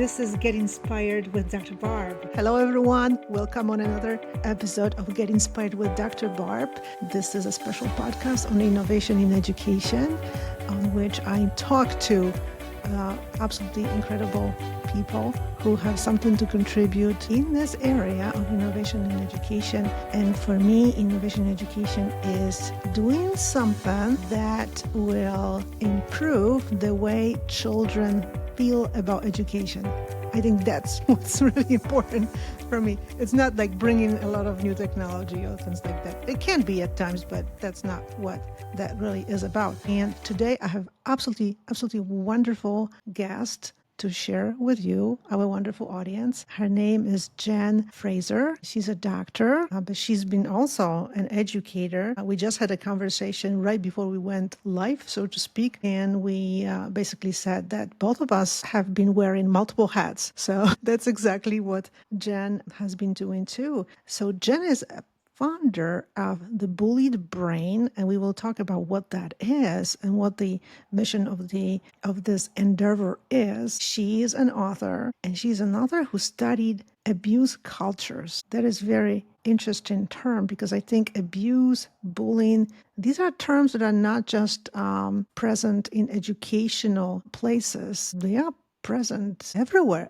This is Get Inspired with Dr. Barb. Hello, everyone. Welcome on another episode of Get Inspired with Dr. Barb. This is a special podcast on innovation in education, on which I talk to absolutely incredible people who have something to contribute in this area of innovation in education. And for me, innovation in education is doing something that will improve the way children feel about education. I think that's what's really important for me. It's not like bringing a lot of new technology or things like that. It can be at times, but that's not what that really is about. And today I have absolutely wonderful guest to share with you, our wonderful audience. Her name is Jen Fraser. She's a doctor, but she's been also an educator. We just had a conversation right before we went live, so to speak, and we basically said that both of us have been wearing multiple hats. So that's exactly what Jen has been doing too. So Jen is a founder of the Bullied Brain, and we will talk about what that is and what the mission of this endeavor is. She is an author, and she's an author who studied abuse cultures. That is very interesting term because I think abuse, bullying, these are terms that are not just present in educational places. They are present everywhere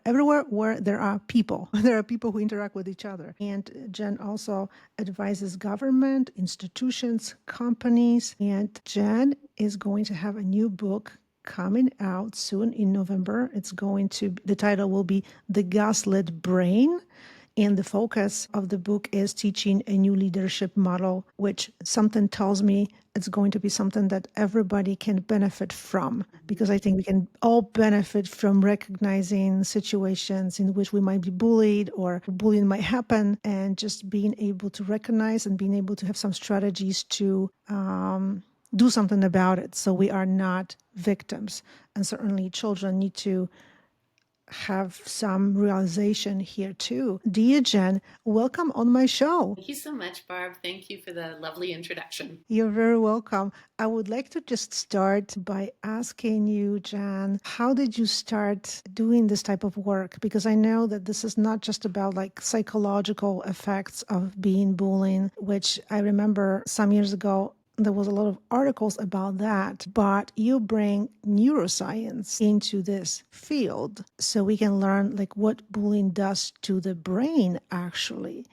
where there are people. There are people who interact with each other. And Jen also advises government, institutions, companies. And Jen is going to have a new book coming out soon in November. The title will be The Gaslit Brain. And the focus of the book is teaching a new leadership model, which something tells me it's going to be something that everybody can benefit from, because I think we can all benefit from recognizing situations in which we might be bullied or bullying might happen, and just being able to recognize and being able to have some strategies to do something about it so we are not victims. And certainly children need to have some realization here too. Dear Jen, welcome on my show. Thank you so much, Barb. Thank you for the lovely introduction. You're very welcome. I would like to just start by asking you, Jen, how did you start doing this type of work? Because I know that this is not just about like psychological effects of being bullying, which I remember some years ago, there was a lot of articles about that, but you bring neuroscience into this field so we can learn like what bullying does to the brain actually.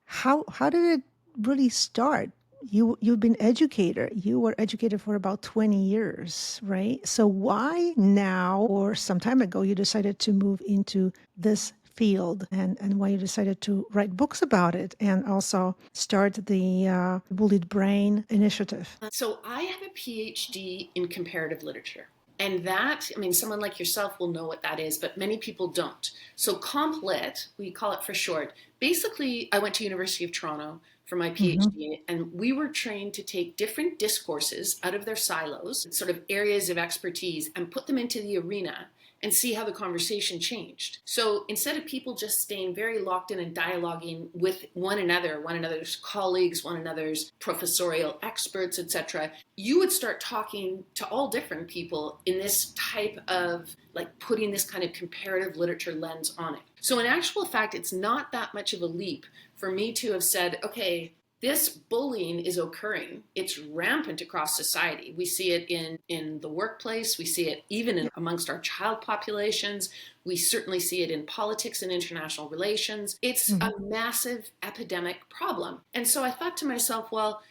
How did it really start? You've been educator. You were educated for about 20 years, right? So why now or some time ago you decided to move into this field, and why you decided to write books about it and also start the Bullied Brain initiative? So I have a Ph.D. in comparative literature. And that, I mean, someone like yourself will know what that is, but many people don't. So Comp Lit, we call it for short. Basically, I went to University of Toronto for my PhD, and we were trained to take different discourses out of their silos, sort of areas of expertise, and put them into the arena and see how the conversation changed. So instead of people just staying very locked in and dialoguing with one another's colleagues, one another's professorial experts, etc., you would start talking to all different people in this type of like putting this kind of comparative literature lens on it. So in actual fact, it's not that much of a leap for me to have said, okay, this bullying is occurring. It's rampant across society. We see it in the workplace. We see it even amongst our child populations. We certainly see it in politics and international relations. It's a massive epidemic problem. And so I thought to myself, well,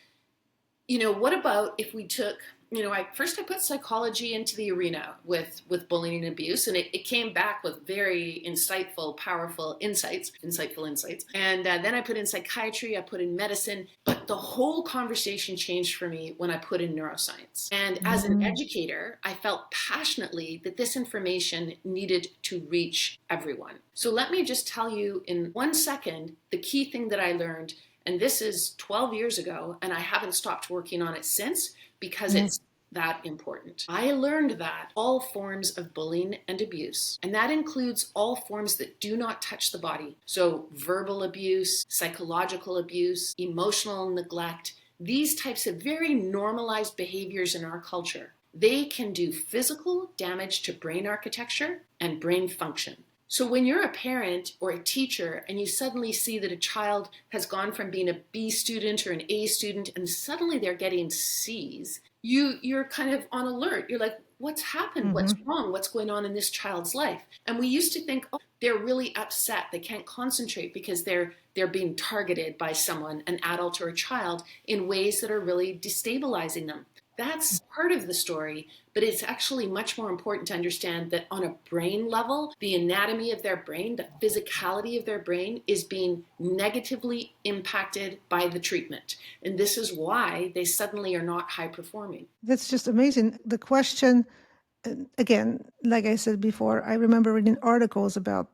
what about if we took, I put psychology into the arena with bullying and abuse, and it came back with very powerful insights. And then I put in psychiatry, I put in medicine, but the whole conversation changed for me when I put in neuroscience. And as an educator, I felt passionately that this information needed to reach everyone. So let me just tell you in 1 second, the key thing that I learned. And this is 12 years ago, and I haven't stopped working on it since because it's that important. I learned that all forms of bullying and abuse, and that includes all forms that do not touch the body. So verbal abuse, psychological abuse, emotional neglect, these types of very normalized behaviors in our culture they can do physical damage to brain architecture and brain function. So when you're a parent or a teacher and you suddenly see that a child has gone from being a B student or an A student and suddenly they're getting C's, you're kind of on alert. You're like, what's happened? What's Mm-hmm. wrong? What's going on in this child's life? And we used to think, oh, they're really upset. They can't concentrate because they're being targeted by someone, an adult or a child, in ways that are really destabilizing them. That's part of the story, but it's actually much more important to understand that on a brain level, the anatomy of their brain, the physicality of their brain is being negatively impacted by the treatment. And this is why they suddenly are not high performing. That's just amazing. The question, again, like I said before, I remember reading articles about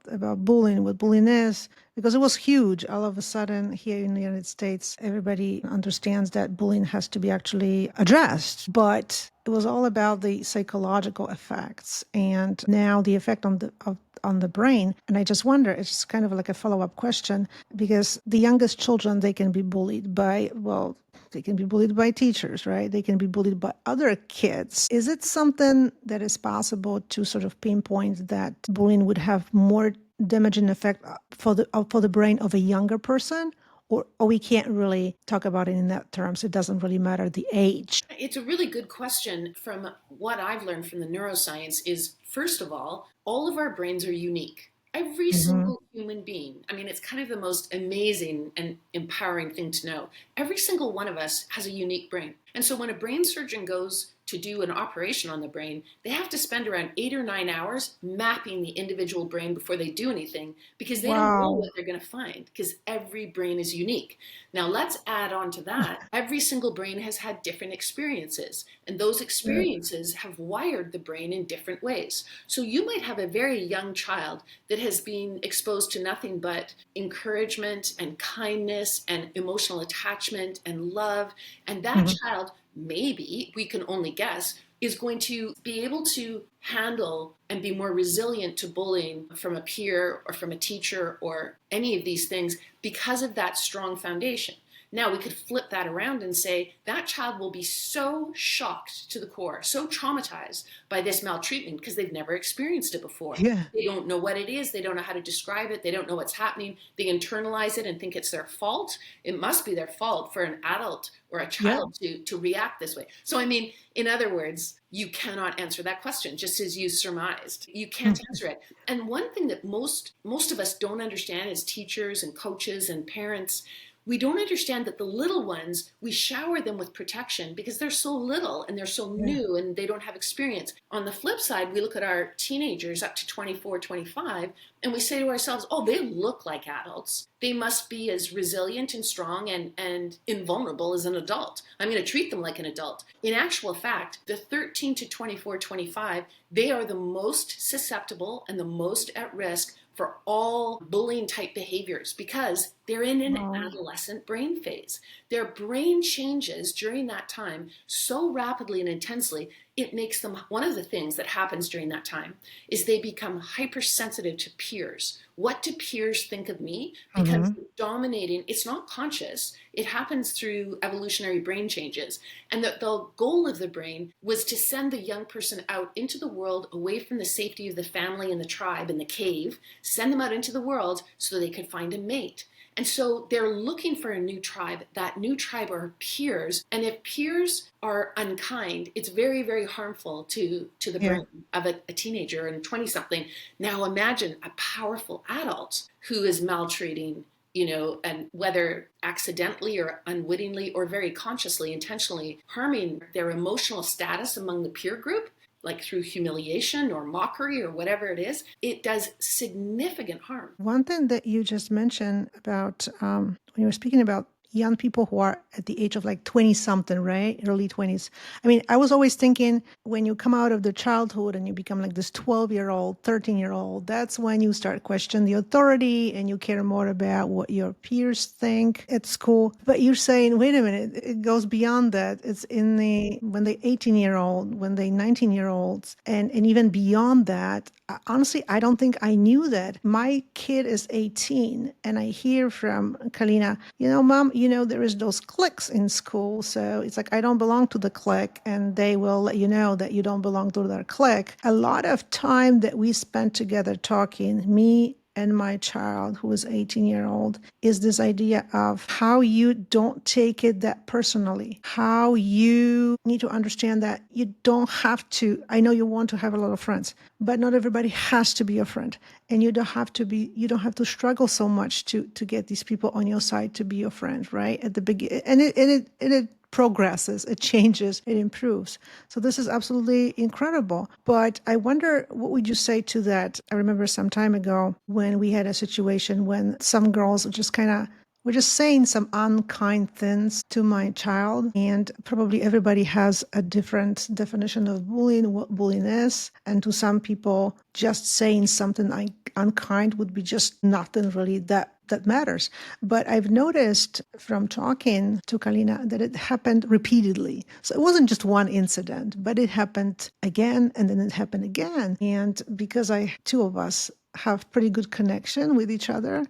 bullying, what bullying is, because it was huge. All of a sudden, here in the United States, everybody understands that bullying has to be actually addressed. But it was all about the psychological effects, and now the effect on the brain. And I just wonder, it's just kind of like a follow-up question, because the youngest children, they can be bullied by, well, they can be bullied by teachers, right? They can be bullied by other kids. Is it something that is possible to sort of pinpoint that bullying would have more damaging effect for the brain of a younger person? Or we can't really talk about it in that terms. It doesn't really matter the age. It's a really good question. From what I've learned from the neuroscience is, first of all of our brains are unique. Every Mm-hmm. single human being, I mean, it's kind of the most amazing and empowering thing to know. Every single one of us has a unique brain. And so when a brain surgeon goes to do an operation on the brain, they have to spend around 8 or 9 hours mapping the individual brain before they do anything because they don't know Wow. what they're going to find because every brain is unique. Now, let's add on to that. Every single brain has had different experiences, and those Right. experiences have wired the brain in different ways. So, you might have a very young child that has been exposed to nothing but encouragement and kindness and emotional attachment and love. And that Mhm. child, maybe, we can only guess, is going to be able to handle and be more resilient to bullying from a peer or from a teacher or any of these things because of that strong foundation. Now we could flip that around and say that child will be so shocked to the core, so traumatized by this maltreatment because they've never experienced it before. Yeah. They don't know what it is. They don't know how to describe it. They don't know what's happening. They internalize it and think it's their fault. It must be their fault for an adult or a Yeah. child to react this way. So, I mean, in other words, you cannot answer that question, just as you surmised. You can't Mm. answer it. And one thing that most of us don't understand as teachers and coaches and parents, we don't understand that the little ones, we shower them with protection because they're so little and they're so Yeah. new and they don't have experience. On the flip side, we look at our teenagers up to 24, 25, and we say to ourselves, oh, they look like adults. They must be as resilient and strong and invulnerable as an adult. I'm going to treat them like an adult. In actual fact, the 13 to 24, 25, they are the most susceptible and the most at risk for all bullying type behaviors because they're in an Wow. adolescent brain phase. Their brain changes during that time so rapidly and intensely, it makes them, one of the things that happens during that time is they become hypersensitive to peers. What do peers think of me? Because Hmm. dominating, it's not conscious. It happens through evolutionary brain changes. And the goal of the brain was to send the young person out into the world away from the safety of the family and the tribe and the cave, send them out into the world so they could find a mate. And so they're looking for a new tribe. That new tribe are peers. And if peers are unkind, it's very, very harmful to the Yeah. brain of a teenager and 20 something. Now imagine a powerful adult who is maltreating, and whether accidentally or unwittingly or very consciously, intentionally harming their emotional status among the peer group, like through humiliation or mockery or whatever it is, it does significant harm. One thing that you just mentioned about when you were speaking about young people who are at the age of like 20 something, right? Early 20s. I mean, I was always thinking when you come out of the childhood and you become like this 12-year-old, 13-year-old, that's when you start questioning the authority and you care more about what your peers think at school. But you're saying, wait a minute, it goes beyond that. It's when they 18-year-old, when they 19-year-olds, and even beyond that, honestly, I don't think I knew that. My kid is 18, and I hear from Kalina, Mom, there is those cliques in school. So it's like, I don't belong to the clique, and they will let you know that you don't belong to their clique. A lot of time that we spent together talking, me and my child, who is 18-year-old, is this idea of how you don't take it that personally, how you need to understand that you don't have to. I know you want to have a lot of friends, but not everybody has to be a friend, and you don't have to struggle so much to get these people on your side to be your friend, right? At the beginning, and it progresses, it changes, it improves. So this is absolutely incredible. But I wonder, what would you say to that? I remember some time ago when we had a situation when some girls just kind of were just saying some unkind things to my child. And probably everybody has a different definition of bullying, what bullying is. And to some people, just saying something unkind would be just nothing really that matters. But I've noticed from talking to Kalina that it happened repeatedly. So it wasn't just one incident, but it happened again, and then it happened again. And because two of us have pretty good connection with each other,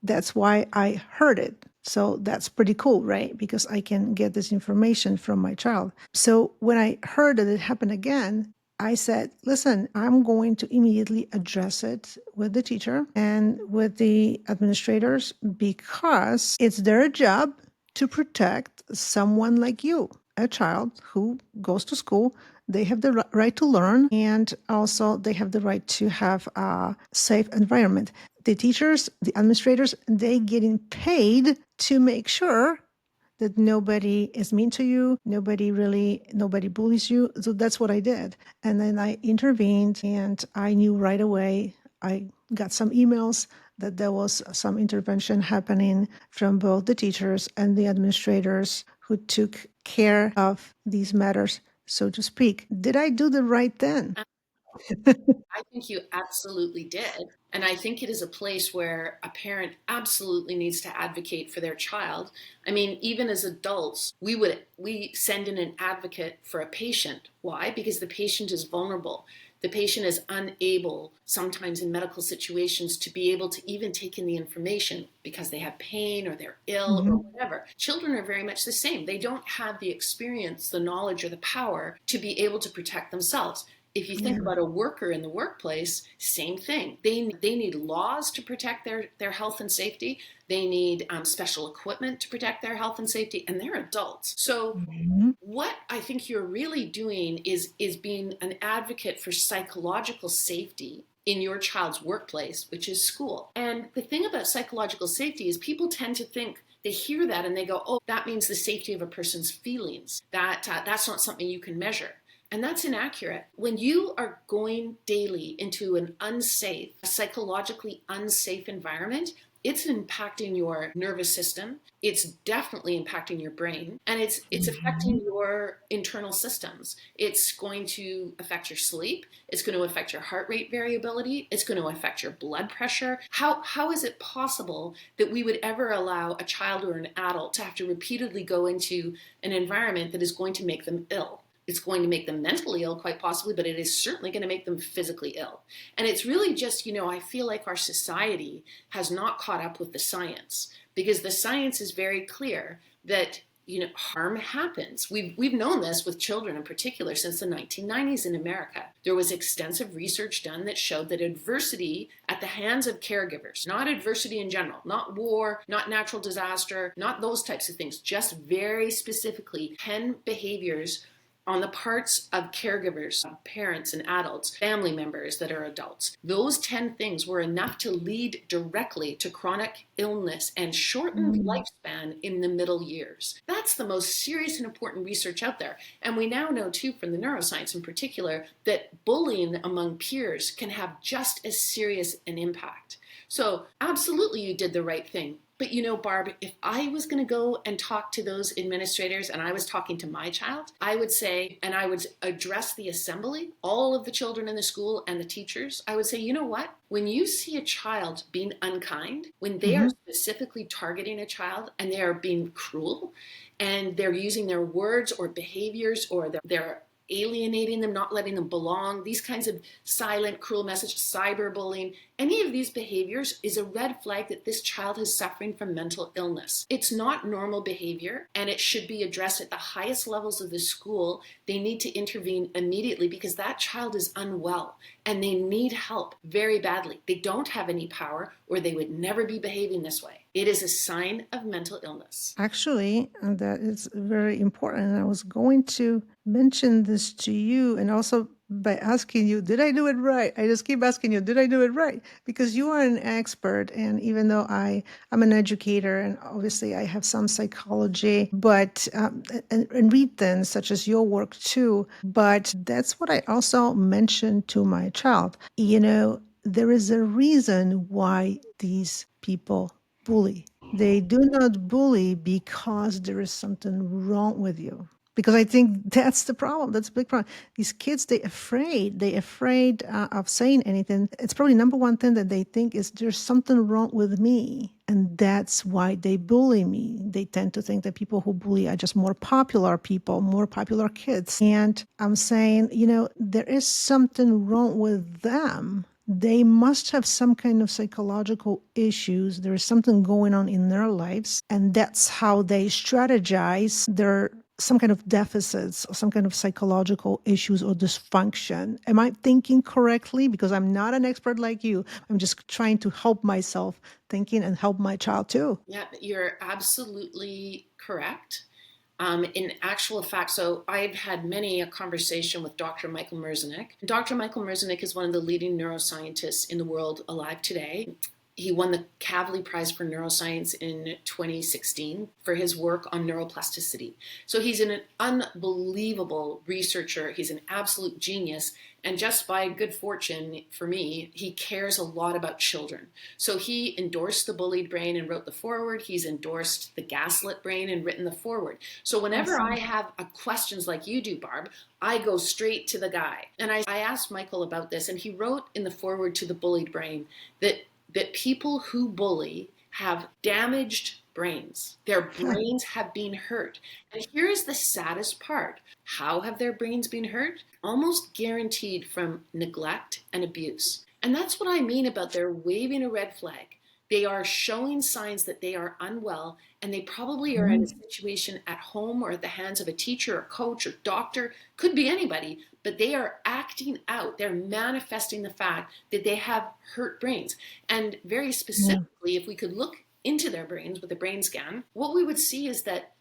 that's why I heard it. So that's pretty cool, right? Because I can get this information from my child. So when I heard that it happened again, I said, listen, I'm going to immediately address it with the teacher and with the administrators, because it's their job to protect someone like you, a child who goes to school. They have the right to learn, and also they have the right to have a safe environment. The teachers, the administrators, they getting paid to make sure that nobody is mean to you, nobody bullies you. So that's what I did. And then I intervened, and I knew right away. I got some emails that there was some intervention happening from both the teachers and the administrators who took care of these matters, so to speak. Did I do the right thing? I think you absolutely did. And I think it is a place where a parent absolutely needs to advocate for their child. I mean, even as adults, we send in an advocate for a patient. Why? Because the patient is vulnerable. The patient is unable, sometimes in medical situations, to be able to even take in the information because they have pain or they're ill or Mm-hmm. whatever. Children are very much the same. They don't have the experience, the knowledge, or the power to be able to protect themselves. If you think Yeah. about a worker in the workplace, same thing. They need laws to protect their health and safety. They need special equipment to protect their health and safety, and they're adults. So Mm-hmm. what I think you're really doing is being an advocate for psychological safety in your child's workplace, which is school. And the thing about psychological safety is people tend to think, they hear that and they go, oh, that means the safety of a person's feelings. That's not something you can measure. And that's inaccurate. When you are going daily into an unsafe, psychologically unsafe environment, it's impacting your nervous system. It's definitely impacting your brain, and it's Mm-hmm. affecting your internal systems. It's going to affect your sleep. It's going to affect your heart rate variability. It's going to affect your blood pressure. How is it possible that we would ever allow a child or an adult to have to repeatedly go into an environment that is going to make them ill? It's going to make them mentally ill, quite possibly, but it is certainly going to make them physically ill. And it's really just, I feel like our society has not caught up with the science, because the science is very clear that harm happens. We've known this with children in particular since the 1990s in America. There was extensive research done that showed that adversity at the hands of caregivers, not adversity in general, not war, not natural disaster, not those types of things, just very specifically 10 behaviors on the parts of caregivers, parents and adults, family members that are adults. Those 10 things were enough to lead directly to chronic illness and shortened lifespan in the middle years. That's the most serious and important research out there. And we now know, too, from the neuroscience in particular, that bullying among peers can have just as serious an impact. So, absolutely, you did the right thing. But Barb, if I was going to go and talk to those administrators and I was talking to my child, I would say, and I would address the assembly, all of the children in the school and the teachers, I would say, you know what? When you see a child being unkind, when they are Mm-hmm. specifically targeting a child and they are being cruel and they're using their words or behaviors or their alienating them, not letting them belong, these kinds of silent, cruel messages, cyberbullying, any of these behaviors is a red flag that this child is suffering from mental illness. It's not normal behavior, and it should be addressed at the highest levels of the school. They need to intervene immediately because that child is unwell and they need help very badly. They don't have any power, or they would never be behaving this way. It is a sign of mental illness. Actually, that is very important. And I was going to mention this to you, and also by asking you, did I do it right? I just keep asking you, did I do it right? Because you are an expert. And even though I'm an educator, and obviously I have some psychology, but and read things such as your work too. But that's what I also mentioned to my child. There is a reason why these people bully. They do not bully because there is something wrong with you. Because I think that's the problem. That's a big problem. These kids, they afraid of saying anything. It's probably number one thing that they think is there's something wrong with me. And that's why they bully me. They tend to think that people who bully are just more popular people, more popular kids. And I'm saying, there is something wrong with them. They must have some kind of psychological issues. There is something going on in their lives, and that's how they strategize their some kind of deficits or some kind of psychological issues or dysfunction. Am I thinking correctly? Because I'm not an expert like you. I'm just trying to help myself thinking and help my child too. Yeah, you're absolutely correct. In actual fact, so I've had many a conversation with Dr. Michael Merzenich. Dr. Michael Merzenich is one of the leading neuroscientists in the world alive today. He won the Kavli Prize for Neuroscience in 2016 for his work on neuroplasticity. So he's an unbelievable researcher. He's an absolute genius. And just by good fortune for me, he cares a lot about children. So he endorsed the bullied brain and wrote the foreword. He's endorsed the gaslit brain and written the foreword. So whenever I have questions like you do, Barb, I go straight to the guy. And I asked Michael about this, and he wrote in the foreword to the bullied brain that people who bully have damaged brains. Their brains have been hurt. And here is the saddest part. How have their brains been hurt? Almost guaranteed from neglect and abuse. And that's what I mean about they're waving a red flag. They are showing signs that they are unwell, and they probably are in a situation at home or at the hands of a teacher or coach or doctor, could be anybody, but they are acting out. They're manifesting the fact that they have hurt brains. And very specifically, if we could look into their brains with a brain scan, what we would see is that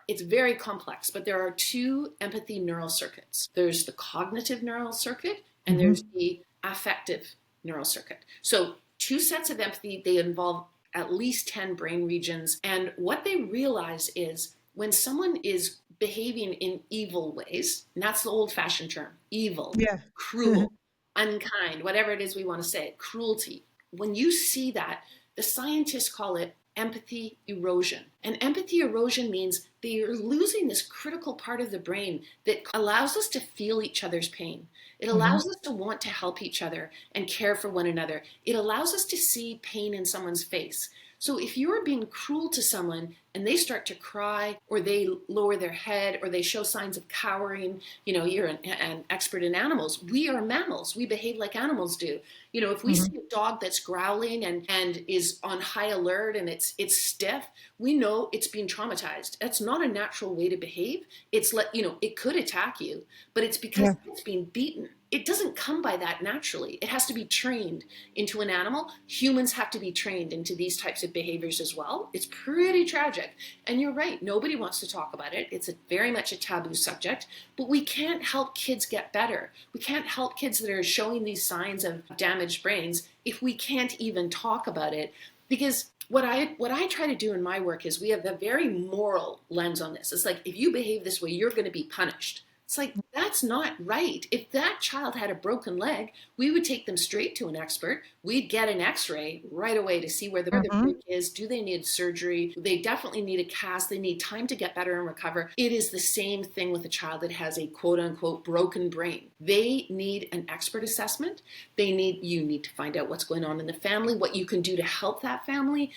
it's very complex, but there are two empathy neural circuits. There's the cognitive neural circuit, and there's the affective neural circuit. So two sets of empathy, they involve at least 10 brain regions. And what they realize is when someone is behaving in evil ways, and that's the old-fashioned term, evil, cruel, unkind, whatever it is we want to say, cruelty. When you see that, the scientists call it empathy erosion. And empathy erosion means they are losing this critical part of the brain that allows us to feel each other's pain. It allows us to want to help each other and care for one another. It allows us to see pain in someone's face. So if you're being cruel to someone and they start to cry, or they lower their head, or they show signs of cowering, you're an expert in animals. We are mammals. We behave like animals do. If we see a dog that's growling and is on high alert and it's stiff, we know it's being traumatized. That's not a natural way to behave. It could attack you, but it's because it's being beaten. It doesn't come by that naturally. It has to be trained into an animal. Humans have to be trained into these types of behaviors as well. It's pretty tragic. And you're right, nobody wants to talk about it. It's very much a taboo subject, but we can't help kids get better. We can't help kids that are showing these signs of damaged brains if we can't even talk about it. Because what I try to do in my work is we have a very moral lens on this. It's like, if you behave this way, you're going to be punished. It's like, that's not right. If that child had a broken leg, we would take them straight to an expert. We'd get an x-ray right away to see where the break is. Do they need surgery? They definitely need a cast. They need time to get better and recover. It is the same thing with a child that has a quote unquote broken brain. They need an expert assessment. You need to find out what's going on in the family, what you can do to help that family,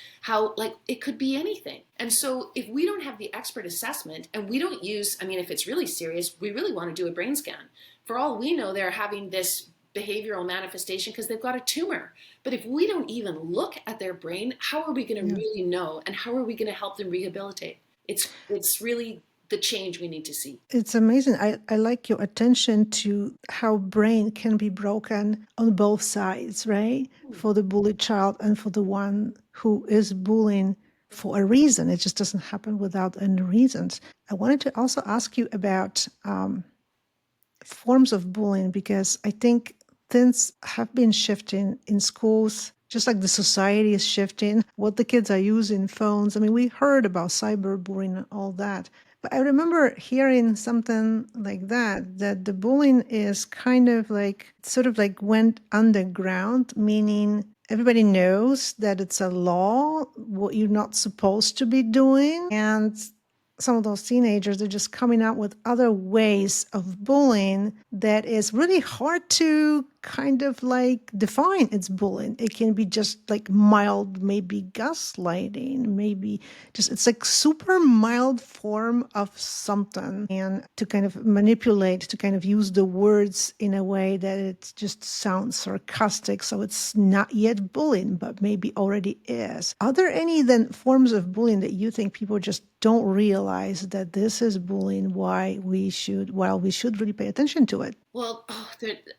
it could be anything. And so if we don't have the expert assessment and we don't use, if it's really serious, we really really want to do a brain scan. For all we know, they're having this behavioral manifestation because they've got a tumor. But if we don't even look at their brain, how are we going to Yeah. really know? And how are we going to help them rehabilitate? It's really the change we need to see. It's amazing. I like your attention to how brain can be broken on both sides, right? For the bullied child and for the one who is bullying for a reason. It just doesn't happen without any reasons. I wanted to also ask you about forms of bullying because I think things have been shifting in schools, just like the society is shifting, what the kids are using, phones. I mean, we heard about cyberbullying and all that. But I remember hearing something like that the bullying is kind of like, sort of like went underground, meaning everybody knows that it's a law, what you're not supposed to be doing. And some of those teenagers, they're just coming out with other ways of bullying that is really hard to kind of like define. It's bullying. It can be just like mild, maybe gaslighting, maybe just, it's like super mild form of something. And to kind of manipulate, to kind of use the words in a way that it just sounds sarcastic. So it's not yet bullying, but maybe already is. Are there any then forms of bullying that you think people just don't realize that this is bullying, while we should really pay attention to it? Well,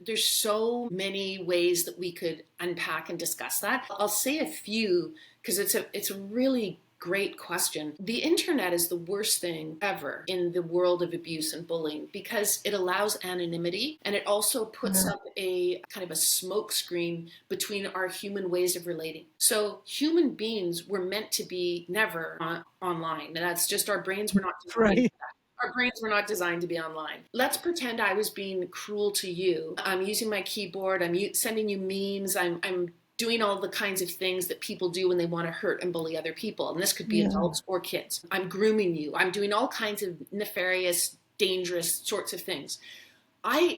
there's so many ways that we could unpack and discuss that. I'll say a few because it's a really great question. The internet is the worst thing ever in the world of abuse and bullying because it allows anonymity and it also puts up a kind of a smoke screen between our human ways of relating. So human beings were meant to be never online. And that's just our brains were not designed. Right. Our brains were not designed to be online. Let's pretend I was being cruel to you. I'm using my keyboard. I'm sending you memes. I'm doing all the kinds of things that people do when they want to hurt and bully other people. And this could be adults or kids. I'm grooming you. I'm doing all kinds of nefarious, dangerous sorts of things.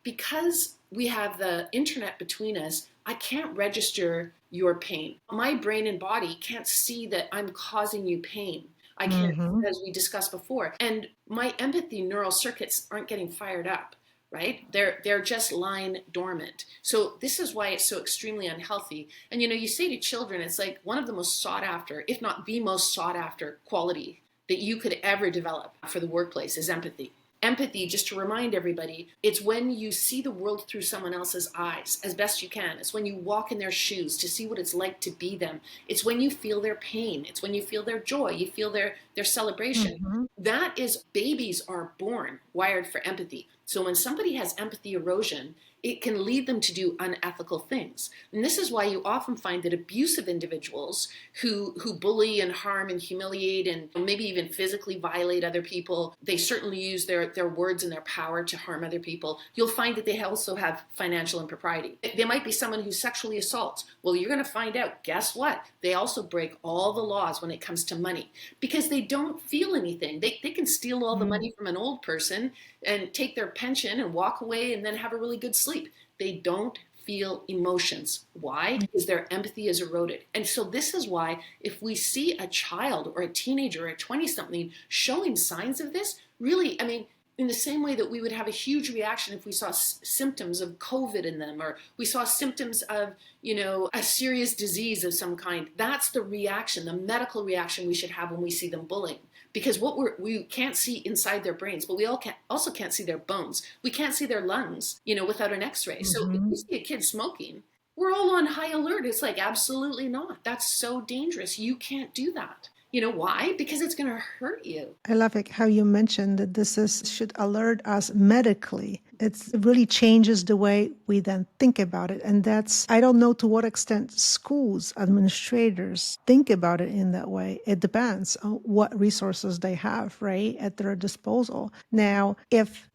Because we have the internet between us, I can't register your pain. My brain and body can't see that I'm causing you pain. I can't, as we discussed before. And my empathy neural circuits aren't getting fired up, right? They're just lying dormant. So this is why it's so extremely unhealthy. And you say to children, it's like one of the most sought after, if not the most sought after quality that you could ever develop for the workplace is empathy. Empathy, just to remind everybody, it's when you see the world through someone else's eyes as best you can. It's when you walk in their shoes to see what it's like to be them. It's when you feel their pain. It's when you feel their joy. You feel their celebration. That is, babies are born wired for empathy. So when somebody has empathy erosion, it can lead them to do unethical things. And this is why you often find that abusive individuals who bully and harm and humiliate and maybe even physically violate other people, they certainly use their words and their power to harm other people. You'll find that they also have financial impropriety. They might be someone who sexually assaults. Well, you're going to find out, guess what? They also break all the laws when it comes to money because they don't feel anything. They can steal all the money from an old person and take their pension and walk away and then have a really good sleep. They don't feel emotions. Why? Because their empathy is eroded. And so this is why if we see a child or a teenager or a 20-something showing signs of this, really, I mean, in the same way that we would have a huge reaction if we saw symptoms of COVID in them or we saw symptoms of, a serious disease of some kind, that's the reaction, the medical reaction we should have when we see them bullying. Because we can't see inside their brains, but we also can't see their bones. We can't see their lungs, without an x-ray. So if we see a kid smoking, we're all on high alert. It's like, absolutely not. That's so dangerous. You can't do that. You know why? Because it's going to hurt you. I love it how you mentioned that should alert us medically. It really changes the way we then think about it. And I don't know to what extent schools, administrators think about it in that way. It depends on what resources they have, right, at their disposal. Now,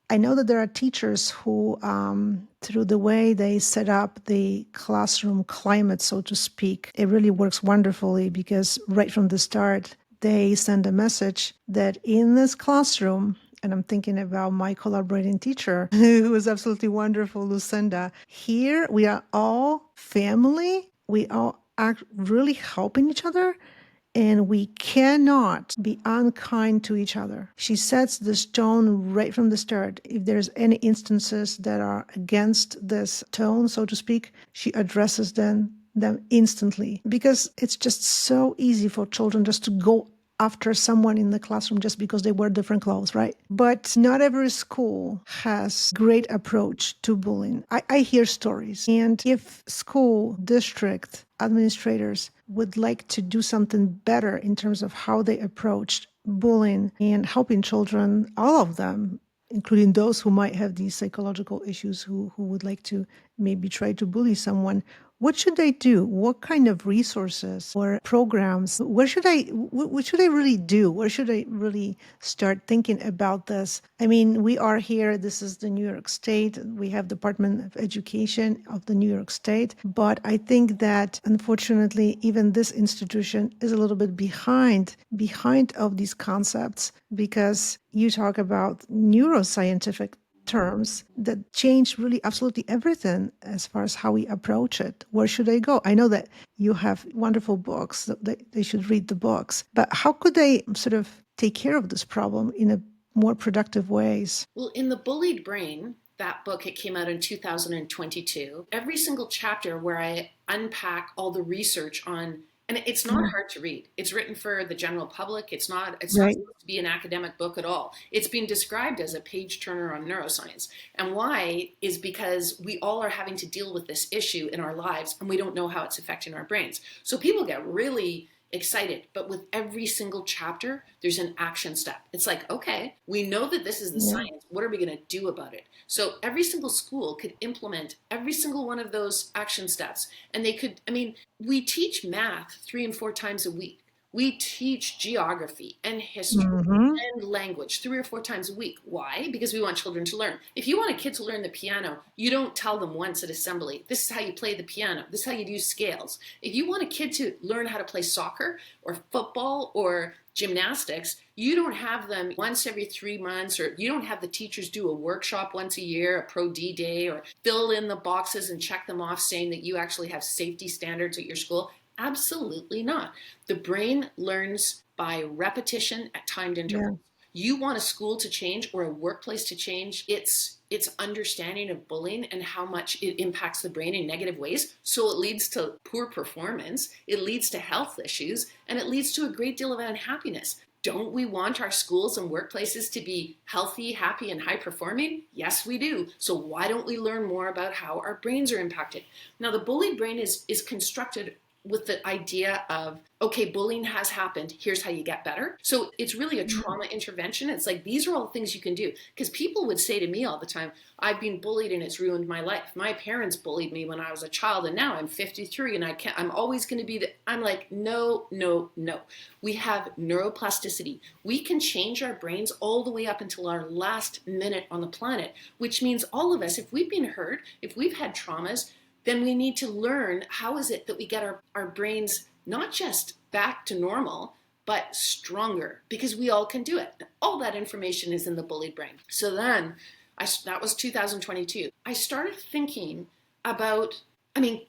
I know that there are teachers who, through the way they set up the classroom climate, so to speak, it really works wonderfully because right from the start, they send a message that in this classroom, and I'm thinking about my collaborating teacher, who was absolutely wonderful, Lucinda. Here, we are all family. We all act really helping each other. and we cannot be unkind to each other. She sets this tone right from the start. If there's any instances that are against this tone, so to speak, she addresses them instantly, because it's just so easy for children just to go after someone in the classroom just because they wear different clothes, right? But not every school has great approach to bullying. I hear stories. And if school district administrators would like to do something better in terms of how they approached bullying and helping children, all of them, including those who might have these psychological issues, who would like to maybe try to bully someone, what should they do? What kind of resources or programs? What should I really do? Where should I really start thinking about this? I mean, we are here. This is the New York State. We have Department of Education of the New York State. But I think that unfortunately, even this institution is a little bit behind of these concepts, because you talk about neuroscientific terms that change really absolutely everything as far as how we approach it. Where should I go? I know that you have wonderful books, that they should read the books, but how could they sort of take care of this problem in a more productive ways? Well, in The Bullied Brain, that book, it came out in 2022, every single chapter where I unpack all the research on, and it's not hard to read. It's written for the general public. It's not Right. supposed to be an academic book at all. It's been described as a page turner on neuroscience. And why is because we all are having to deal with this issue in our lives and we don't know how it's affecting our brains. So people get really excited, but with every single chapter, there's an action step. It's like, okay, we know that this is the Yeah. science. What are we going to do about it? So every single school could implement every single one of those action steps. And they could, I mean, we teach math 3 and 4 times a week. We teach geography and history Mm-hmm. and language 3 or 4 times a week. Why? Because we want children to learn. If you want a kid to learn the piano, you don't tell them once at assembly, this is how you play the piano, this is how you do scales. If you want a kid to learn how to play soccer or football or gymnastics, you don't have them once every 3 months, or you don't have the teachers do a workshop once a year, a pro D day, or fill in the boxes and check them off saying that you actually have safety standards at your school. Absolutely not. The brain learns by repetition at timed Yeah. intervals. You want a school to change or a workplace to change its understanding of bullying and how much it impacts the brain in negative ways. So it leads to poor performance, it leads to health issues, and it leads to a great deal of unhappiness. Don't we want our schools and workplaces to be healthy, happy, and high performing? Yes, we do. So why don't we learn more about how our brains are impacted? Now, the bullied brain is constructed with the idea of, okay, bullying has happened, here's how you get better. So it's really a trauma intervention. It's like, these are all the things you can do. Because people would say to me all the time, I've been bullied and it's ruined my life. My parents bullied me when I was a child and now I'm 53 and I'm always going to be I'm like, no, no, no. We have neuroplasticity. We can change our brains all the way up until our last minute on the planet, which means all of us, if we've been hurt, if we've had traumas, then we need to learn how is it that we get our brains not just back to normal, but stronger, because we all can do it. All that information is in the bullied brain. So then, that was 2022. I started thinking about,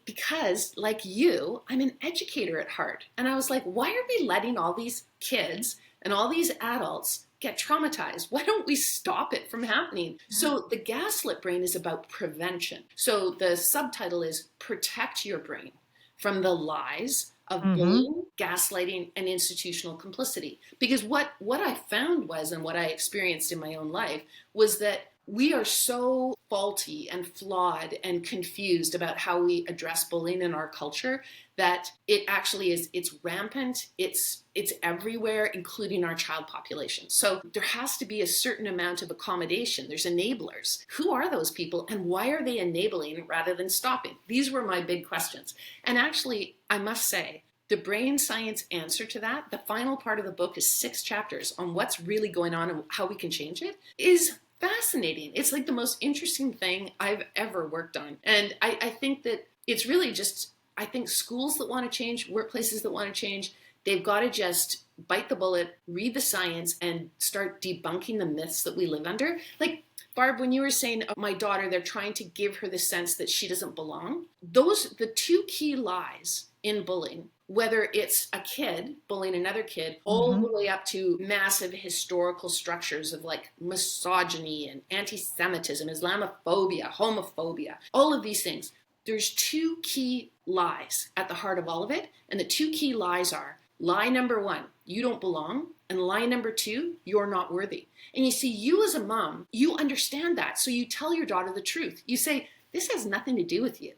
because like you, I'm an educator at heart. And I was like, why are we letting all these kids and all these adults get traumatized? Why don't we stop it from happening? So the gaslit brain is about prevention. So the subtitle is Protect Your Brain from the lies of Mm-hmm. bullying, gaslighting, and institutional complicity. Because what I found was, and what I experienced in my own life, was that we are so faulty and flawed and confused about how we address bullying in our culture that it actually is, it's rampant, it's everywhere, including our child population. So there has to be a certain amount of accommodation. There's enablers. Who are those people and why are they enabling rather than stopping? These were my big questions. And actually, I must say, the brain science answer to that, the final part of the book is 6 chapters on what's really going on and how we can change it, is fascinating. It's like the most interesting thing I've ever worked on. And I think that it's really just, I think schools that want to change, workplaces that want to change, they've got to just bite the bullet, read the science, and start debunking the myths that we live under. Like, Barb, when you were saying, oh, my daughter, they're trying to give her the sense that she doesn't belong, the 2 key lies in bullying whether it's a kid bullying another kid, all Mm-hmm. the way up to massive historical structures of like misogyny and anti-Semitism, Islamophobia, homophobia, all of these things. There's two key lies at the heart of all of it. And the two key lies are lie number one, you don't belong. And lie number two, you're not worthy. And you see, you as a mom, you understand that. So you tell your daughter the truth. You say, this has nothing to do with you.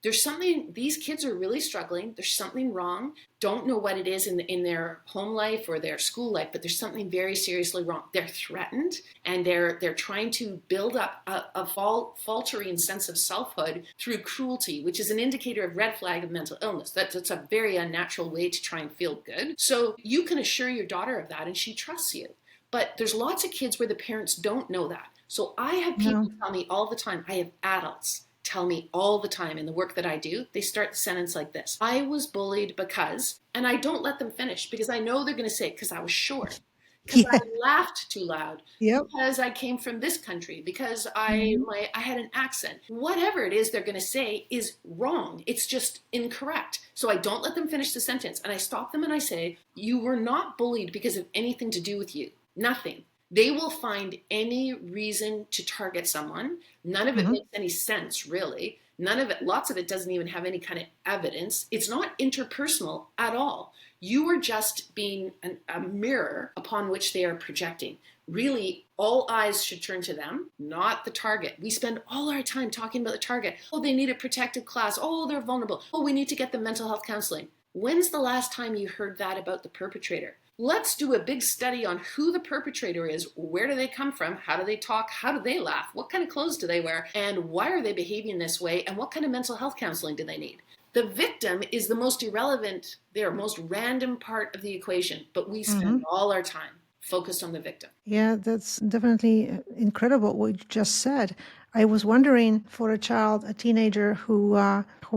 There's something, these kids are really struggling. There's something wrong. Don't know what it is in their home life or their school life, but there's something very seriously wrong. They're threatened, and they're trying to build up a faltering sense of selfhood through cruelty, which is an indicator of red flag of mental illness. That's a very unnatural way to try and feel good. So you can assure your daughter of that, and she trusts you. But there's lots of kids where the parents don't know that. So I have No. people tell me all the time, I have adults tell me all the time in the work that I do, they start the sentence like this: I was bullied because, and I don't let them finish because I know they're going to say, because I was short, because I Yeah. laughed too loud, Yep. because I came from this country, because I Mm-hmm. had an accent. Whatever it is they're going to say is wrong. It's just incorrect. So I don't let them finish the sentence, and I stop them and I say, you were not bullied because of anything to do with you. Nothing. They will find any reason to target someone. None of it Mm-hmm. makes any sense, really. None of it, lots of it doesn't even have any kind of evidence. It's not interpersonal at all. You are just being a mirror upon which they are projecting. Really, all eyes should turn to them, not the target. We spend all our time talking about the target. Oh, they need a protected class. Oh, they're vulnerable. Oh, we need to get them mental health counseling. When's the last time you heard that about the perpetrator? Let's do a big study on who the perpetrator is, where do they come from, how do they talk, how do they laugh, what kind of clothes do they wear, and why are they behaving this way, and what kind of mental health counseling do they need. The victim is the most irrelevant, their most random part of the equation, but we spend Mm-hmm. all our time focused on the victim. Yeah, that's definitely incredible what you just said. I was wondering, for a child, a teenager who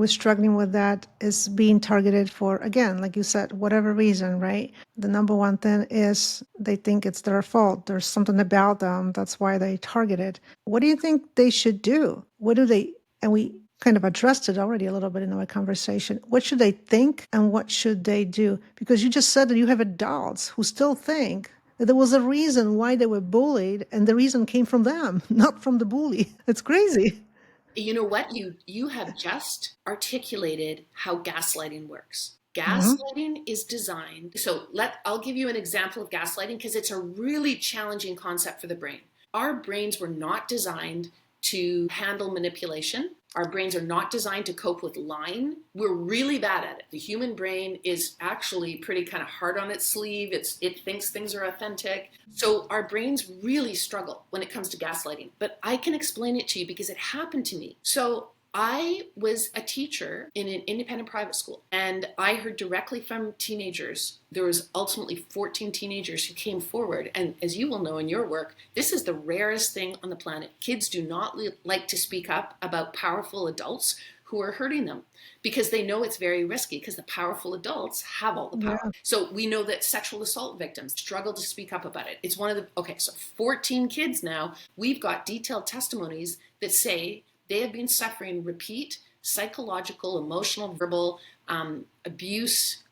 is struggling with that, is being targeted for, again, like you said, whatever reason, right? The number one thing is they think it's their fault. There's something about them. That's why they targeted. What do you think they should do? What do they, and we kind of addressed it already a little bit in our conversation. What should they think and what should they do? Because you just said that you have adults who still think that there was a reason why they were bullied, and the reason came from them, not from the bully. It's crazy. You know what? You have just articulated how gaslighting works. Mm-hmm. Gaslighting is designed. So I'll give you an example of gaslighting because it's a really challenging concept for the brain. Our brains were not designed to handle manipulation. Our brains are not designed to cope with lying. We're really bad at it. The human brain is actually pretty kind of hard on its sleeve. It thinks things are authentic. So our brains really struggle when it comes to gaslighting. But I can explain it to you because it happened to me. So I was a teacher in an independent private school, and I heard directly from teenagers. There was ultimately 14 teenagers who came forward, and as you will know in your work, this is the rarest thing on the planet. Kids do not like to speak up about powerful adults who are hurting them because they know it's very risky because the powerful adults have all the power. Yeah. So we know that sexual assault victims struggle to speak up about it. It's one of the, okay, so 14 kids now, we've got detailed testimonies that say they have been suffering repeat psychological, emotional, verbal abuse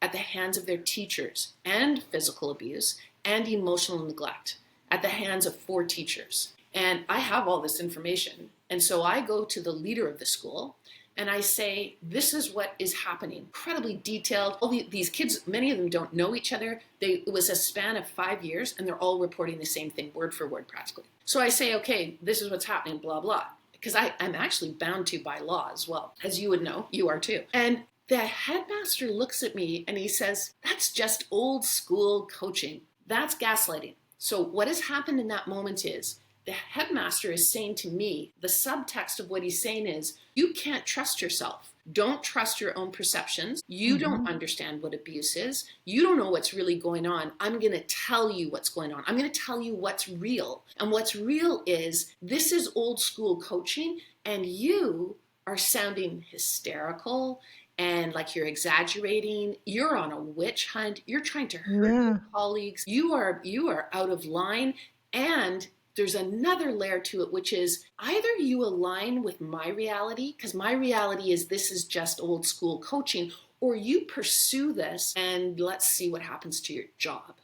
at the hands of their teachers, and physical abuse and emotional neglect at the hands of 4 teachers. And I have all this information. And so I go to the leader of the school and I say, this is what is happening. Incredibly detailed. All these kids, many of them don't know each other. It was a span of 5 years and they're all reporting the same thing, word for word practically. So I say, okay, this is what's happening, blah, blah. Because I'm actually bound to by law as well. As you would know, you are too. And the headmaster looks at me and he says, that's just old school coaching. That's gaslighting. So what has happened in that moment is the headmaster is saying to me, the subtext of what he's saying is, you can't trust yourself. Don't trust your own perceptions. You Mm-hmm. don't understand what abuse is. You don't know what's really going on. I'm going to tell you what's going on. I'm going to tell you what's real. And what's real is this is old school coaching, and you are sounding hysterical and like you're exaggerating. You're on a witch hunt. You're trying to hurt your Yeah. colleagues. You are out of line, and there's another layer to it, which is either you align with my reality, because my reality is this is just old school coaching, or you pursue this and let's see what happens to your job.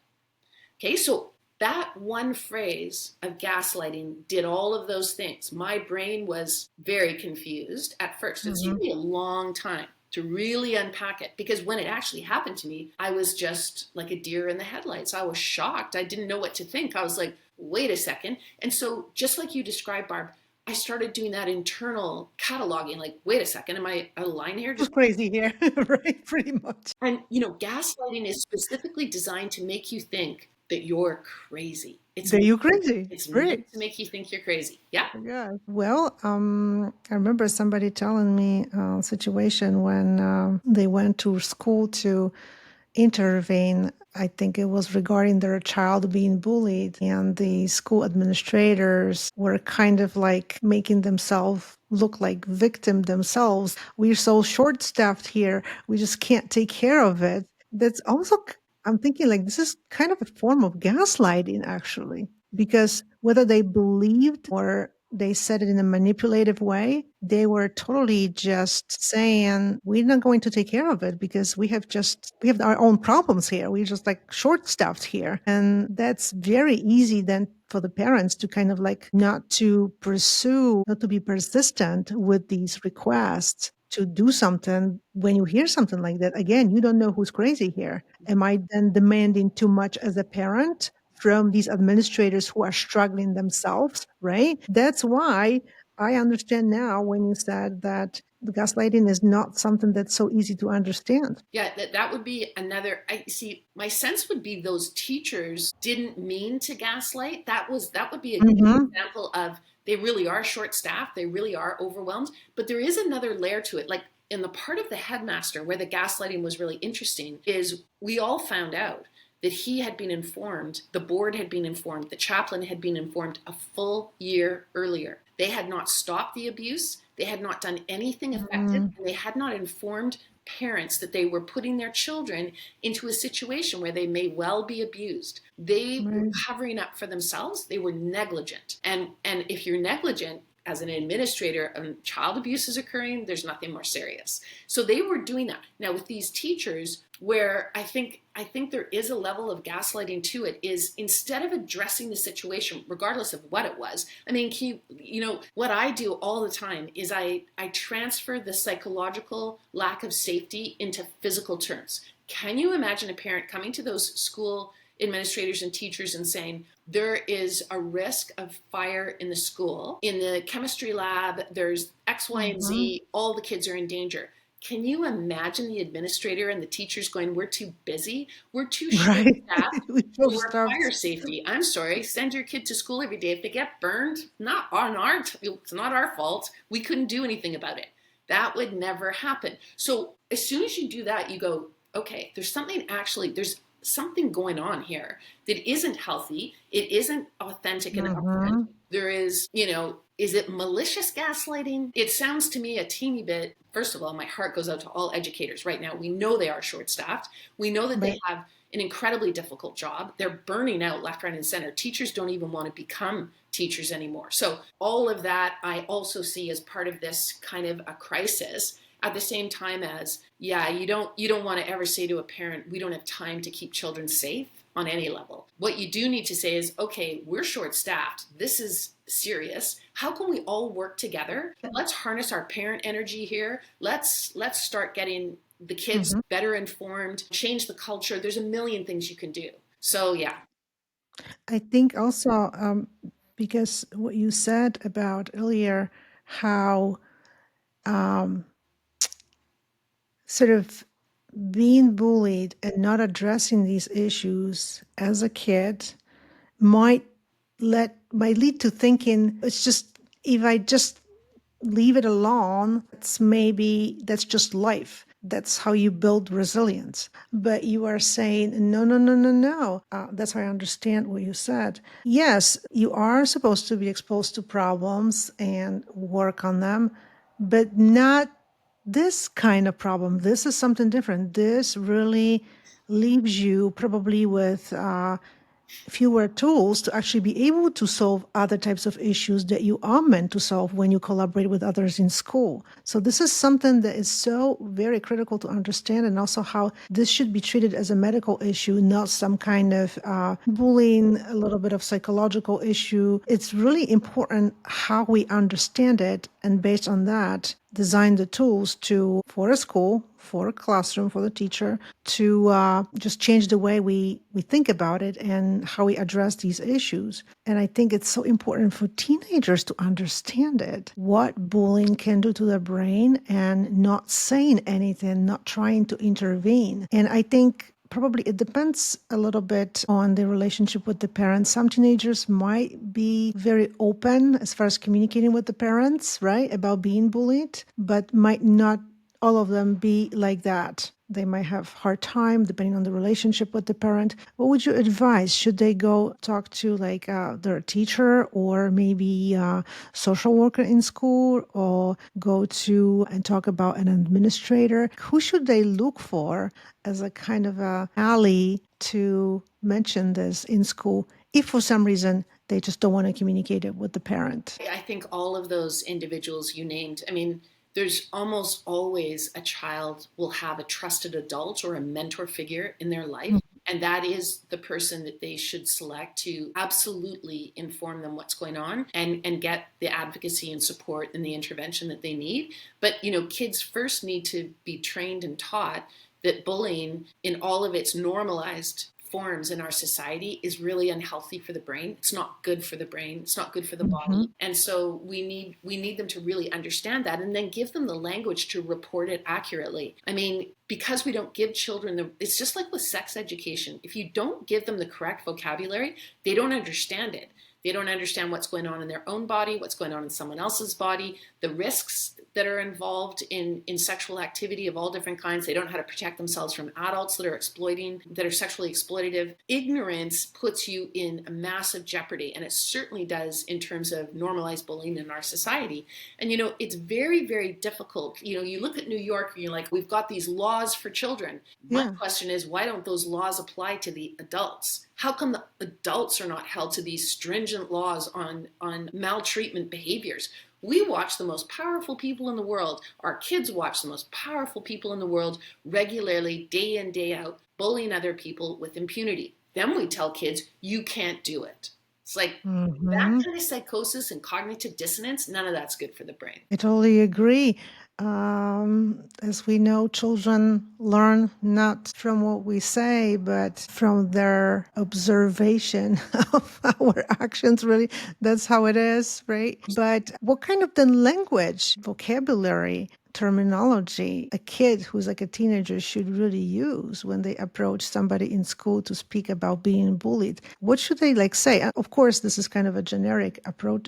Okay, so that one phrase of gaslighting did all of those things. My brain was very confused at first. It took Mhm. me a long time to really unpack it because when it actually happened to me, I was just like a deer in the headlights. I was shocked. I didn't know what to think. I was like, wait a second. And so, just like you described, Barb, I started doing that internal cataloging like, wait a second, am I out of line here? Who's Just crazy here, right? Pretty much. and gaslighting is specifically designed to make you think that you're crazy. That you crazy, It's right? meant to make you think you're crazy. Yeah. Yeah. Well, I remember somebody telling me a situation when they went to school to intervene. I think it was regarding their child being bullied, and the school administrators were kind of like making themselves look like victim themselves. We're so short-staffed here, we just can't take care of it. That's also, I'm thinking like this is kind of a form of gaslighting, actually, because whether they believed or they said it in a manipulative way, they were totally just saying, we're not going to take care of it because we have our own problems here. We're just like short staffed here. And that's very easy then for the parents to kind of like not to pursue, not to be persistent with these requests to do something. When you hear something like that, again, you don't know who's crazy here. Am I then demanding too much as a parent from these administrators who are struggling themselves, right? That's why I understand now when you said that the gaslighting is not something that's so easy to understand. Yeah, that would be another. I see. My sense would be those teachers didn't mean to gaslight. That would be a good Mm-hmm. example of they really are short staffed. They really are overwhelmed. But there is another layer to it. Like in the part of the headmaster where the gaslighting was really interesting is we all found out that he had been informed, the board had been informed, the chaplain had been informed a full year earlier. They had not stopped the abuse, they had not done anything effective, Mm-hmm. and they had not informed parents that they were putting their children into a situation where they may well be abused. They were Right. covering up for themselves. They were negligent. And if you're negligent as an administrator and child abuse is occurring, there's nothing more serious. So they were doing that. Now with these teachers, where I think there is a level of gaslighting to it is instead of addressing the situation regardless of what it was. I mean, what I do all the time is I transfer the psychological lack of safety into physical terms. Can you imagine a parent coming to those school administrators and teachers and saying there is a risk of fire in the school, in the chemistry lab, there's X, Y, and Mm-hmm. Z, all the kids are in danger? Can you imagine the administrator and the teachers going, we're too busy, we're too short Right. staffed We for both our fire stopped. safety? I'm sorry, send your kid to school every day. If they get burned, not on it's not our fault. We couldn't do anything about it. That would never happen. So as soon as you do that, you go, okay, there's something going on here that isn't healthy. It isn't authentic and upfront. Mm-hmm. There is, is it malicious gaslighting? It sounds to me a teeny bit. First of all, my heart goes out to all educators right now. We know they are short staffed. We know that they Right. have an incredibly difficult job. They're burning out left, right, and center. Teachers don't even want to become teachers anymore. So, all of that I also see as part of this kind of a crisis at the same time as, yeah, you don't want to ever say to a parent, we don't have time to keep children safe on any level. What you do need to say is, okay, we're short staffed, this is serious, how can we all work together? Let's harness our parent energy here. Let's start getting the kids Mm-hmm. better informed, change the culture. There's a million things you can do. So yeah. I think also because what you said about earlier, how um, sort of being bullied and not addressing these issues as a kid might might lead to thinking it's just if I just leave it alone, that's just life. That's how you build resilience. But you are saying, no, no, no, no, no. That's how I understand what you said. Yes, you are supposed to be exposed to problems and work on them, but not this kind of problem. This is something different. This really leaves you probably with fewer tools to actually be able to solve other types of issues that you are meant to solve when you collaborate with others in school. So this is something that is so very critical to understand, and also how this should be treated as a medical issue, not some kind of bullying, a little bit of psychological issue. It's really important how we understand it, and based on that, design the tools for a school, for a classroom, for the teacher, to just change the way we think about it and how we address these issues. And I think it's so important for teenagers to understand it, what bullying can do to their brain, and not saying anything, not trying to intervene. And I think probably it depends a little bit on the relationship with the parents. Some teenagers might be very open as far as communicating with the parents, right, about being bullied, but might not all of them be like that. They might have hard time depending on the relationship with the parent. What would you advise? Should they go talk to like their teacher, or maybe a social worker in school, or go to and talk about an administrator? Who should they look for as a kind of a ally to mention this in school if for some reason they just don't want to communicate it with the parent? I think all of those individuals you named, I mean, there's almost always a child will have a trusted adult or a mentor figure in their life. And that is the person that they should select to absolutely inform them what's going on, and get the advocacy and support and the intervention that they need. But, kids first need to be trained and taught that bullying in all of its normalized forms in our society is really unhealthy for the brain. It's not good for the brain. It's not good for the Mm-hmm. body. And so we need them to really understand that, and then give them the language to report it accurately. I mean, because we don't give children it's just like with sex education. If you don't give them the correct vocabulary, they don't understand it. They don't understand what's going on in their own body, what's going on in someone else's body, the risks that are involved in sexual activity of all different kinds. They don't know how to protect themselves from adults that are sexually exploitative. Ignorance puts you in a massive jeopardy, and it certainly does in terms of normalized bullying in our society. And it's very, very difficult. You look at New York and you're like, we've got these laws for children. My Yeah. question is, why don't those laws apply to the adults? How come the adults are not held to these stringent laws on maltreatment behaviors? We watch the most powerful people in the world. Our kids watch the most powerful people in the world regularly, day in, day out, bullying other people with impunity. Then we tell kids, you can't do it. It's like that Mm-hmm. kind of psychosis and cognitive dissonance, none of that's good for the brain. I totally agree. As we know, children learn not from what we say, but from their observation of our actions. Really, that's how it is, right? But what kind of the language, vocabulary, terminology a kid who's like a teenager should really use when they approach somebody in school to speak about being bullied? What should they like say? Of course, this is kind of a generic approach,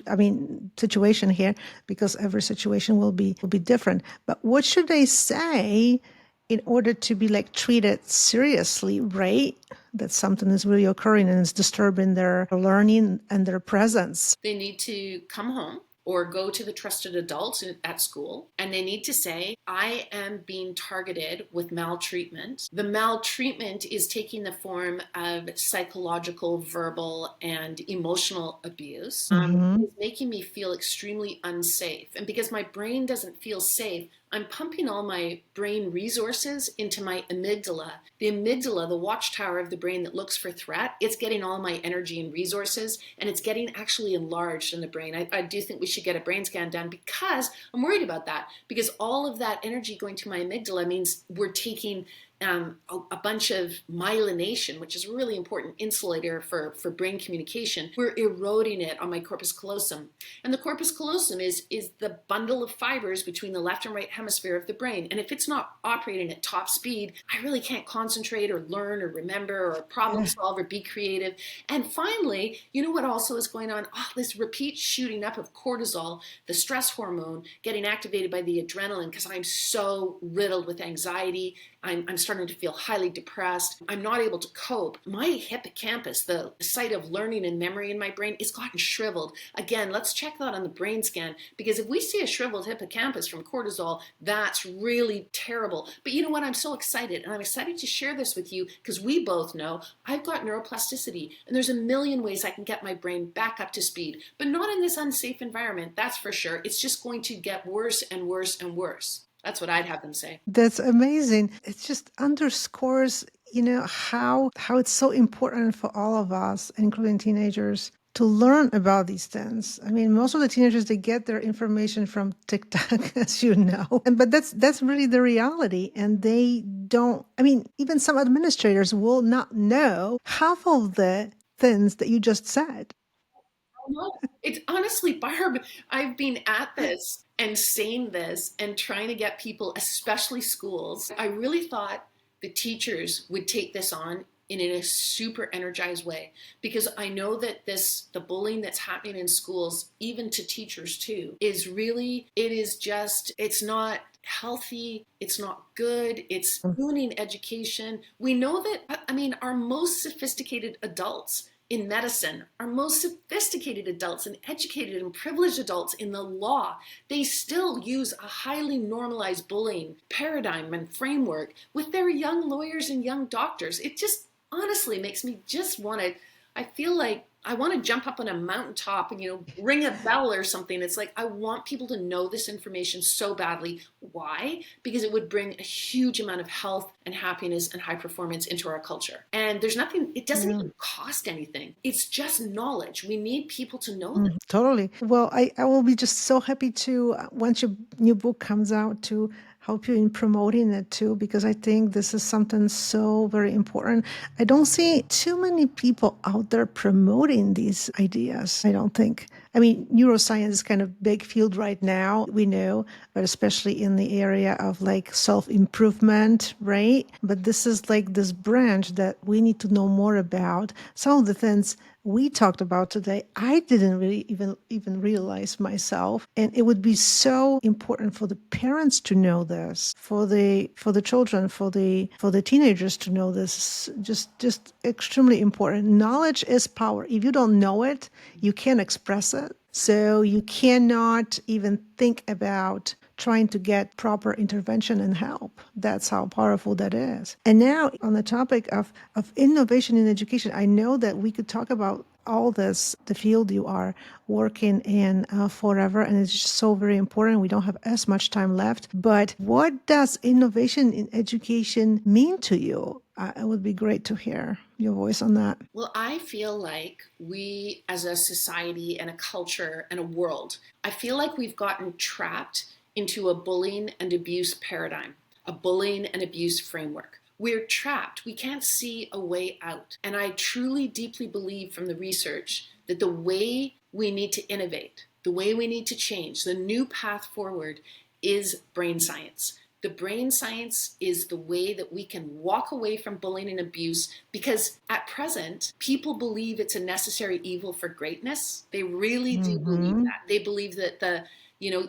situation here, because every situation will be different. But what should they say in order to be like treated seriously, right? That something is really occurring and it's disturbing their learning and their presence. They need to come home or go to the trusted adults at school, and they need to say, I am being targeted with maltreatment. The maltreatment is taking the form of psychological, verbal, and emotional abuse. Mm-hmm. It's making me feel extremely unsafe. And because my brain doesn't feel safe, I'm pumping all my brain resources into my amygdala. The amygdala, the watchtower of the brain that looks for threat, it's getting all my energy and resources, and it's getting actually enlarged in the brain. I do think we should get a brain scan done, because I'm worried about that, because all of that energy going to my amygdala means we're taking a bunch of myelination, which is a really important insulator for brain communication. We're eroding it on my corpus callosum. And the corpus callosum is the bundle of fibers between the left and right hemisphere of the brain. And if it's not operating at top speed, I really can't concentrate or learn or remember or problem solve or be creative. And finally, you know what also is going on? Oh, this repeat shooting up of cortisol, the stress hormone, getting activated by the adrenaline, because I'm so riddled with anxiety. I'm starting to feel highly depressed. I'm not able to cope. My hippocampus, the site of learning and memory in my brain, is gotten shriveled. Again, let's check that on the brain scan, because if we see a shriveled hippocampus from cortisol, that's really terrible. But you know what? I'm so excited, and I'm excited to share this with you because we both know I've got neuroplasticity, and there's a million ways I can get my brain back up to speed, but not in this unsafe environment, that's for sure. It's just going to get worse and worse and worse. That's what I'd have them say. That's amazing. It just underscores, how it's so important for all of us, including teenagers, to learn about these things. I mean, most of the teenagers, they get their information from TikTok, as you know. But that's really the reality. And they don't, I mean, even some administrators will not know half of the things that you just said. No, it's honestly, Barb, I've been at this and saying this and trying to get people, especially schools. I really thought the teachers would take this on in a super energized way, because I know that the bullying that's happening in schools, even to teachers too, is really, it's not healthy, it's not good, it's ruining education. We know that, I mean, our most sophisticated adults in medicine, our most sophisticated adults and educated and privileged adults in the law, they still use a highly normalized bullying paradigm and framework with their young lawyers and young doctors. It just honestly makes me just want to, I feel like I want to jump up on a mountaintop and, ring a bell or something. It's like I want people to know this information so badly. Why? Because it would bring a huge amount of health and happiness and high performance into our culture. And there's nothing, it doesn't even cost anything. It's just knowledge. We need people to know this. Totally. Well, I will be just so happy to, once your new book comes out, to help you in promoting it too, because I think this is something so very important. I don't see too many people out there promoting these ideas, I don't think. I mean, neuroscience is kind of big field right now, we know, but especially in the area of like self-improvement, right? But this is like this branch that we need to know more about. Some of the things we talked about today, I didn't really even realize myself. And it would be so important for the parents to know this, for the children, for the teenagers to know this. Just extremely important. Knowledge is power. If you don't know it, you can't express it. So you cannot even think about trying to get proper intervention and help. That's how powerful that is. And now on the topic of innovation in education, I know that we could talk about all this, the field you are working in forever, and it's just so very important. We don't have as much time left. But what does innovation in education mean to you? It would be great to hear your voice on that. Well, I feel like we as a society and a culture and a world, I feel like we've gotten trapped into a bullying and abuse paradigm, a bullying and abuse framework. We're trapped. We can't see a way out. And I truly, deeply believe from the research that the way we need to innovate, the way we need to change, the new path forward is brain science. The brain science is the way that we can walk away from bullying and abuse, because at present, people believe it's a necessary evil for greatness. They really do believe that. They believe that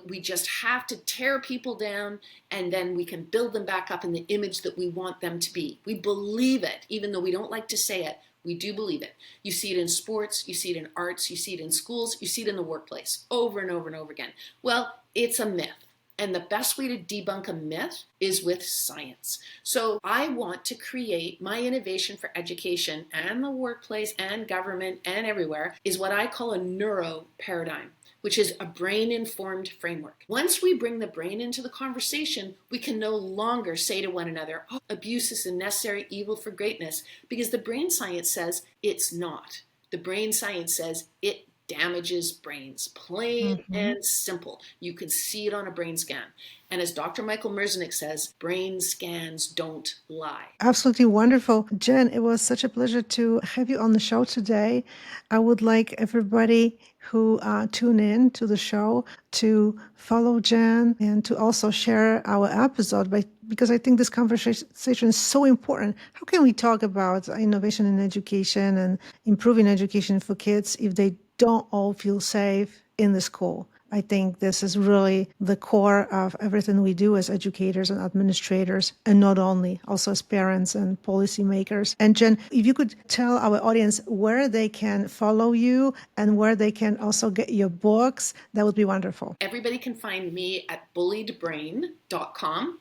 we just have to tear people down and then we can build them back up in the image that we want them to be. We believe it, even though we don't like to say it. We do believe it. You see it in sports, you see it in arts, you see it in schools, you see it in the workplace over and over and over again. Well, it's a myth. And the best way to debunk a myth is with science. So I want to create my innovation for education and the workplace and government and everywhere is what I call a neuro paradigm, which is a brain-informed framework. Once we bring the brain into the conversation, we can no longer say to one another, oh, abuse is a necessary evil for greatness, because the brain science says it's not. The brain science says it damages brains, plain and simple. You can see it on a brain scan. And as Dr. Michael Merzenich says, brain scans don't lie. Absolutely wonderful. Jen, it was such a pleasure to have you on the show today. I would like everybody who tune in to the show to follow Jen and to also share our episode, because I think this conversation is so important. How can we talk about innovation in education and improving education for kids if they don't all feel safe in the school? I think this is really the core of everything we do as educators and administrators, and not only, also as parents and policymakers. And Jen, if you could tell our audience where they can follow you and where they can also get your books, that would be wonderful. Everybody can find me at bulliedbrain.com.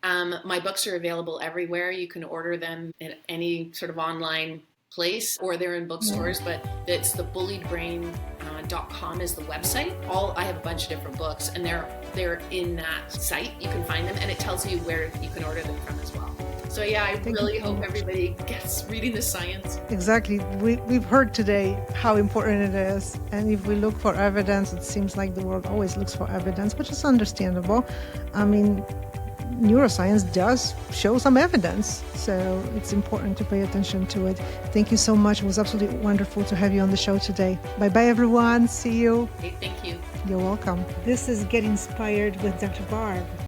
My books are available everywhere. You can order them at any sort of online place, or they're in bookstores, but it's the bulliedbrain.com is the website. I have a bunch of different books, and they're in that site. You can find them, and it tells you where you can order them from as well. So yeah, I really hope everybody gets reading the science. Exactly. We've heard today how important it is. And if we look for evidence, it seems like the world always looks for evidence, which is understandable. I mean, neuroscience does show some evidence, so it's important to pay attention to it. Thank you so much. It was absolutely wonderful to have you on the show today. Bye-bye, everyone. See you. Hey, thank you. You're welcome. This is Get Inspired with Dr. Barb.